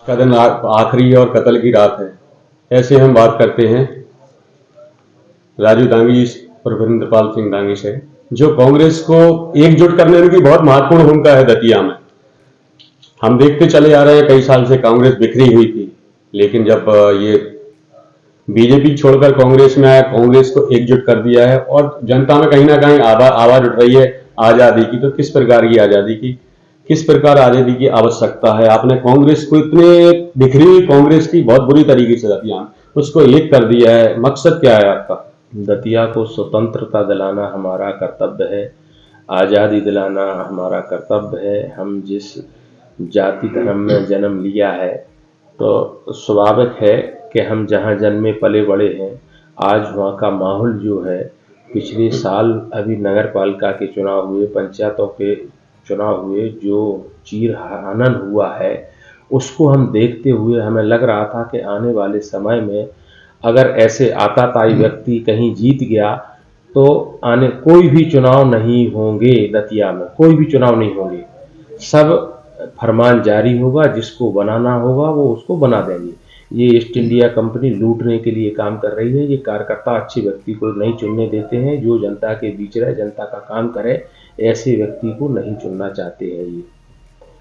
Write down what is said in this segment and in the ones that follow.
का दिन आखिरी और कत्ल की रात है। ऐसे हम बात करते हैं राजू दांगी और वीरेंद्रपाल सिंह दांगी से, जो कांग्रेस को एकजुट करने की बहुत महत्वपूर्ण भूमिका है दतिया में। हम देखते चले आ रहे हैं, कई साल से कांग्रेस बिखरी हुई थी, लेकिन जब ये बीजेपी छोड़कर कांग्रेस में आया, कांग्रेस को एकजुट कर दिया है और जनता में कहीं ना कहीं आवाज उठ रही है आजादी की। तो किस प्रकार की आजादी की, किस प्रकार आजादी की आवश्यकता है? आपने कांग्रेस को, इतने बिखरी हुई कांग्रेस की बहुत बुरी तरीके से दतिया उसको एक कर दिया है, मकसद क्या है आपका? दतिया को स्वतंत्रता दिलाना हमारा कर्तव्य है, आज़ादी दिलाना हमारा कर्तव्य है। हम जिस जाति धर्म में जन्म लिया है, तो स्वाभाविक है कि हम जहाँ जन्मे पले बड़े हैं, आज वहाँ का माहौल जो है, पिछले साल अभी नगर पालिका के चुनाव हुए, पंचायतों के चुनाव हुए, जो चीर हनन हुआ है, उसको हम देखते हुए हमें लग रहा था कि आने वाले समय में अगर ऐसे आताताई व्यक्ति कहीं जीत गया तो आने कोई भी चुनाव नहीं होंगे, दतिया में कोई भी चुनाव नहीं होंगे, सब फरमान जारी होगा, जिसको बनाना होगा वो उसको बना देंगे। ये ईस्ट इंडिया कंपनी लूटने के लिए काम कर रही है। ये कार्यकर्ता अच्छे व्यक्ति को नहीं चुनने देते हैं, जो जनता के बीच रहे, जनता का काम करे, ऐसे व्यक्ति को नहीं चुनना चाहते हैं। ये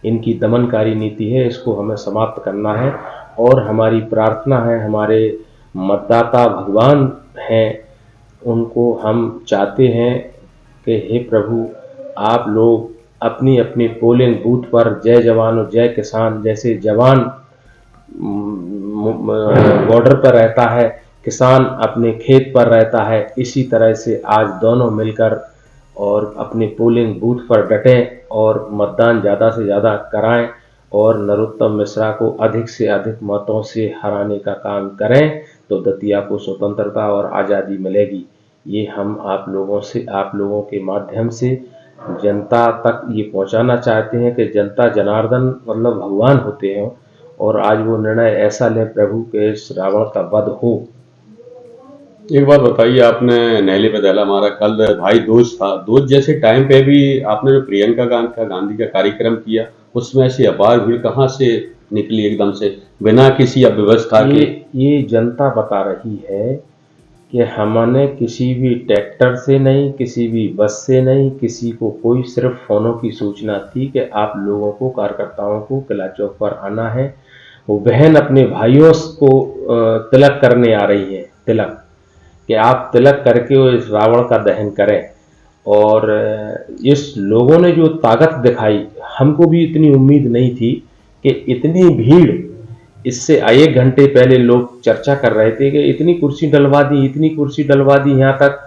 इनकी दमनकारी नीति है, इसको हमें समाप्त करना है। और हमारी प्रार्थना है, हमारे मतदाता भगवान हैं, उनको हम चाहते हैं कि हे प्रभु, आप लोग अपनी अपनी पोलिंग बूथ पर जय जवान और जय किसान, जैसे जवान बॉर्डर पर रहता है, किसान अपने खेत पर रहता है, इसी तरह से आज दोनों मिलकर और अपने पोलिंग बूथ पर डटें और मतदान ज़्यादा से ज़्यादा कराएं और नरोत्तम मिश्रा को अधिक से अधिक मतों से हराने का काम करें, तो दतिया को स्वतंत्रता और आज़ादी मिलेगी। ये हम आप लोगों से, आप लोगों के माध्यम से जनता तक ये पहुंचाना चाहते हैं कि जनता जनार्दन मतलब भगवान होते हैं, और आज वो निर्णय ऐसा ले प्रभु के रावण का वध हो। एक बात बताइए, आपने नहले पे दहला मारा, कल भाई दूज था, दूज जैसे टाइम पे भी आपने जो प्रियंका गांधी का कार्यक्रम किया, उसमें ऐसी अपार भीड़ कहाँ से निकली एकदम से बिना किसी अव्यवस्था के? ये जनता बता रही है कि हमने किसी भी ट्रैक्टर से नहीं, किसी भी बस से नहीं, किसी को कोई सिर्फ फोनों की सूचना थी कि आप लोगों को, कार्यकर्ताओं को किला चौक पर आना है। वो बहन अपने भाइयों को तिलक करने आ रही है, तिलक, कि आप तिलक करके वो इस रावण का दहन करें। और इस लोगों ने जो ताकत दिखाई, हमको भी इतनी उम्मीद नहीं थी कि इतनी भीड़। इससे 1 घंटे पहले लोग चर्चा कर रहे थे कि इतनी कुर्सी डलवा दी, इतनी कुर्सी डलवा दी, यहाँ तक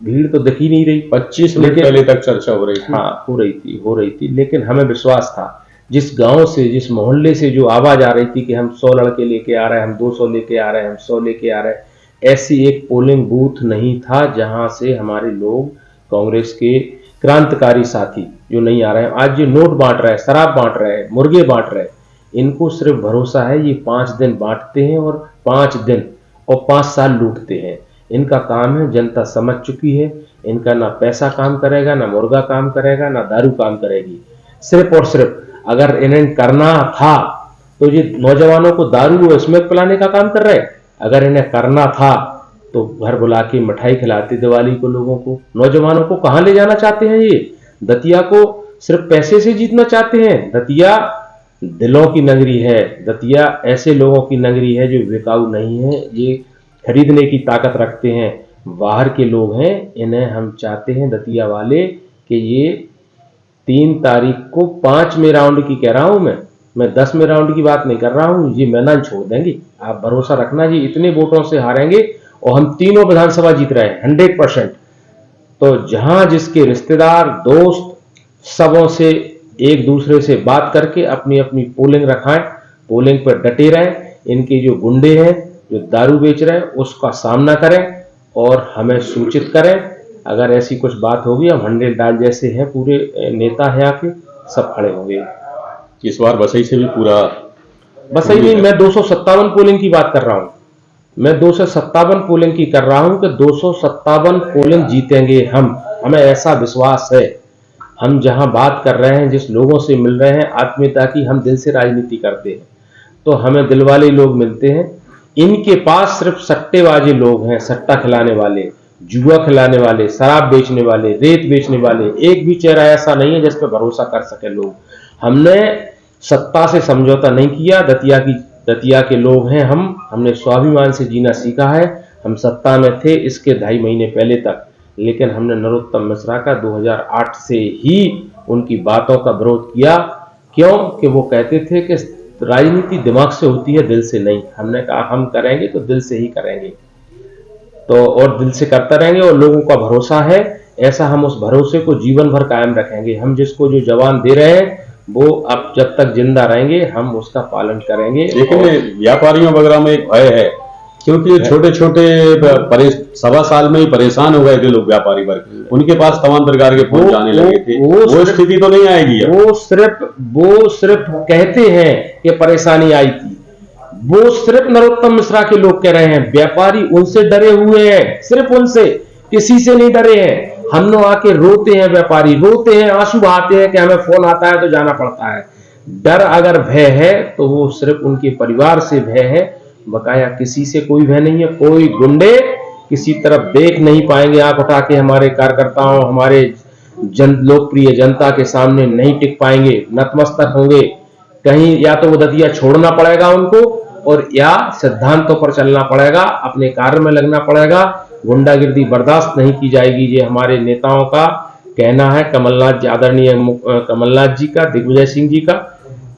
भीड़ तो दिख ही नहीं रही। 25 मिनट पहले तक चर्चा हो रही थी। हाँ, हो रही थी, लेकिन हमें विश्वास था, जिस गांव से, जिस मोहल्ले से जो आवाज आ रही थी कि हम 100 लड़के लेके आ रहे हैं, हम 200 लेके आ रहे हैं, हम 100 लेके आ रहे हैं, ऐसी एक पोलिंग बूथ नहीं था जहां से हमारे लोग, कांग्रेस के क्रांतिकारी साथी जो नहीं आ रहे हैं, आज जो नोट बांट रहे हैं, शराब बांट रहे हैं, मुर्गे बांट रहे हैं, इनको सिर्फ भरोसा है ये 5 दिन बांटते हैं और 5 दिन और 5 साल लूटते हैं। इनका काम है, जनता समझ चुकी है, इनका ना पैसा काम करेगा, ना मुर्गा काम करेगा, ना दारू काम करेगी। सिर्फ और सिर्फ अगर इन्हें करना था तो ये नौजवानों को दारू और स्मोक पिलाने का काम कर रहे हैं। अगर इन्हें करना था तो घर बुला के मिठाई खिलाते दिवाली को लोगों को। नौजवानों को कहां ले जाना चाहते हैं? ये दतिया को सिर्फ पैसे से जीतना चाहते हैं। दतिया दिलों की नगरी है, दतिया ऐसे लोगों की नगरी है जो बिकाऊ नहीं है, ये खरीदने की ताकत रखते हैं, बाहर के लोग हैं। इन्हें हम चाहते हैं दतिया वाले कि ये 3 तारीख को 5वें राउंड की कह रहा हूं मैं 10वें राउंड की बात नहीं कर रहा हूं, ये मैदान छोड़ देंगे। आप भरोसा रखना जी, इतने वोटों से हारेंगे और हम तीनों विधानसभा जीत रहे हैं 100%। तो जहां जिसके रिश्तेदार, दोस्त, सबों से एक दूसरे से बात करके अपनी अपनी पोलिंग रखाएं, पोलिंग पर डटे रहें। इनके जो गुंडे हैं, जो दारू बेच रहे हैं, उसका सामना करें और हमें सूचित करें। अगर ऐसी कुछ बात होगी, हम 100 डाल जैसे हैं, पूरे नेता हैं आके सब खड़े होंगे। इस बार बसई से भी पूरा, बसई नहीं, मैं 257 पोलिंग की बात कर रहा हूं, मैं 257 पोलिंग की कर रहा हूं कि 257 पोलिंग जीतेंगे हम, हमें ऐसा विश्वास है। हम जहां बात कर रहे हैं, जिस लोगों से मिल रहे हैं, आत्मीयता की, हम दिल से राजनीति करते हैं। तो हमें दिलवाले लोग मिलते हैं। इनके पास सिर्फ सट्टेबाजी लोग हैं, सट्टा खिलाने वाले, जुआ खिलाने वाले, शराब बेचने वाले, रेत बेचने वाले। एक भी चेहरा ऐसा नहीं है जिस पर भरोसा कर सके लोग। हमने सत्ता से समझौता नहीं किया। दतिया के लोग हैं हमने स्वाभिमान से जीना सीखा है। हम सत्ता में थे इसके 2.5 महीने पहले तक, लेकिन हमने नरोत्तम मिश्रा का 2008 से ही उनकी बातों का विरोध किया। क्यों? कि वो कहते थे कि राजनीति दिमाग से होती है, दिल से नहीं। हमने कहा हम करेंगे तो दिल से ही करेंगे, तो और दिल से करते रहेंगे, और लोगों का भरोसा है ऐसा, हम उस भरोसे को जीवन भर कायम रखेंगे। हम जिसको जो जवान दे रहे हैं वो अब जब तक जिंदा रहेंगे हम उसका पालन करेंगे। लेकिन व्यापारियों वगैरह में एक भय है, क्योंकि छोटे छोटे 1.25 साल में ही परेशान हो गए थे लोग, व्यापारी वर्ग, उनके पास तमाम प्रकार के फोन जाने लगे थे। वो स्थिति तो नहीं आएगी अब। वो सिर्फ कहते हैं कि परेशानी आई थी। वो सिर्फ नरोत्तम मिश्रा के लोग कह रहे हैं। व्यापारी उनसे डरे हुए हैं, सिर्फ उनसे, किसी से नहीं डरे हैं। हम लोग आके रोते हैं, व्यापारी रोते हैं, आंसू बहाते हैं कि हमें फोन आता है तो जाना पड़ता है। डर अगर भय है तो वो सिर्फ उनके परिवार से भय है, बकाया किसी से कोई भय नहीं है। कोई गुंडे किसी तरफ देख नहीं पाएंगे आंख उठा के, हमारे कार्यकर्ताओं, हमारे लोकप्रिय जनता के सामने नहीं टिक पाएंगे, नतमस्तक होंगे। कहीं या तो वो दतिया छोड़ना पड़ेगा उनको, और या सिद्धांतों पर चलना पड़ेगा, अपने कार्य में लगना पड़ेगा। गुंडागिर्दी बर्दाश्त नहीं की जाएगी। ये हमारे नेताओं का कहना है, कमलनाथ, आदरणीय कमलनाथ जी का, दिग्विजय सिंह जी का,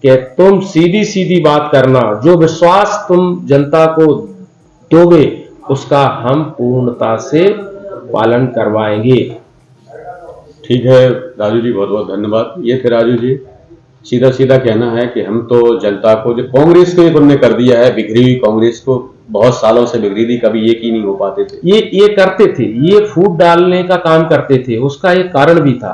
कि तुम सीधी सीधी बात करना, जो विश्वास तुम जनता को दोगे उसका हम पूर्णता से पालन करवाएंगे। ठीक है राजू जी, बहुत बहुत धन्यवाद। ये थे राजू जी। सीधा सीधा कहना है कि हम तो जनता को, जो कांग्रेस को उन्होंने कर दिया है, बिखरी हुई कांग्रेस को, बहुत सालों से बिगड़ी थी, कभी एक ही नहीं हो पाते थे। ये करते थे, ये फूट डालने का काम करते थे। उसका एक कारण भी था,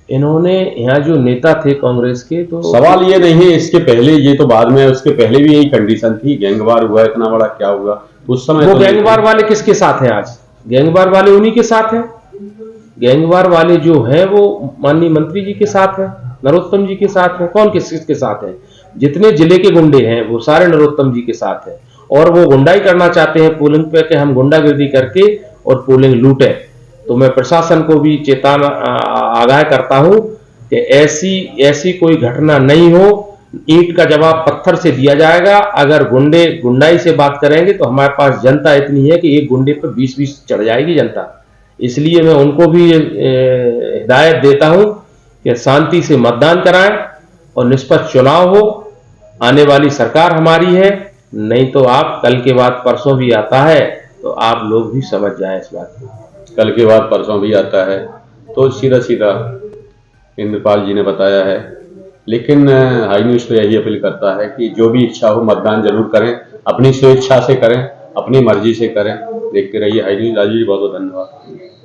इन्होंने यहाँ जो नेता थे कांग्रेस के, तो सवाल ये नहीं है इसके पहले, ये तो बाद में, उसके पहले भी यही कंडीशन थी। गैंगवार हुआ इतना बड़ा, क्या हुआ उस समय? वो तो गैंगवार वाले किसके साथ हैं आज? गैंगवार वाले उन्हीं के साथ हैं। गैंगवार वाले जो हैं वो माननीय मंत्री जी के साथ हैं, नरोत्तम जी के साथ हैं। कौन किसके साथ है? जितने जिले के गुंडे हैं वो सारे नरोत्तम जी के साथ हैं, और वो गुंडाई करना चाहते हैं पोलिंग पे, कि हम गुंडागिर्दी करके और पोलिंग लूटें। तो मैं प्रशासन को भी आगाह करता हूं कि ऐसी कोई घटना नहीं हो। ईंट का जवाब पत्थर से दिया जाएगा। अगर गुंडे गुंडाई से बात करेंगे तो हमारे पास जनता इतनी है कि एक गुंडे पर 20-20 चढ़ जाएगी जनता। इसलिए मैं उनको भी हिदायत देता हूं कि शांति से मतदान कराएं और निष्पक्ष चुनाव हो। आने वाली सरकार हमारी है, नहीं तो आप कल के बाद परसों भी आता है, तो आप लोग भी समझ जाएं इस बात को। कल के बाद परसों भी आता है, तो सीधा सीधा इंद्रपाल जी ने बताया है। लेकिन हाई न्यूज़ तो यही अपील करता है कि जो भी इच्छा हो मतदान जरूर करें, अपनी स्वेच्छा से करें, अपनी मर्जी से करें। देखते रहिए हाई न्यूज़। राजू जी, बहुत बहुत धन्यवाद।